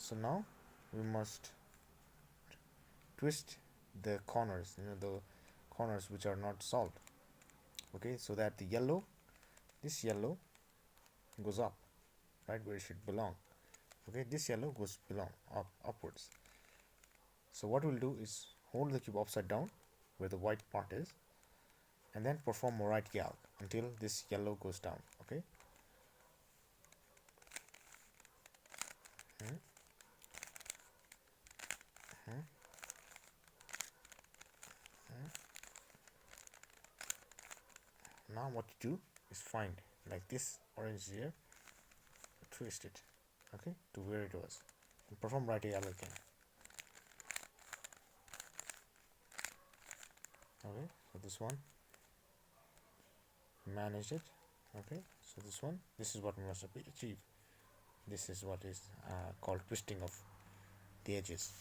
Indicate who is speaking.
Speaker 1: So now we must twist the corners, the corners which are not solved. Okay, so that the yellow, this yellow goes up, right where it should belong. Okay, this yellow goes belong upwards. So what we'll do is hold the cube upside down where the white part is, and then perform right gal until this yellow goes down. Okay. Hmm. Hmm. Hmm. Now what you do is find like this orange here, twist it, okay, to where it was, and perform right gal again. Okay, so this one manage it. Okay, so this one, this is what we must achieve. This is what is called twisting of the edges.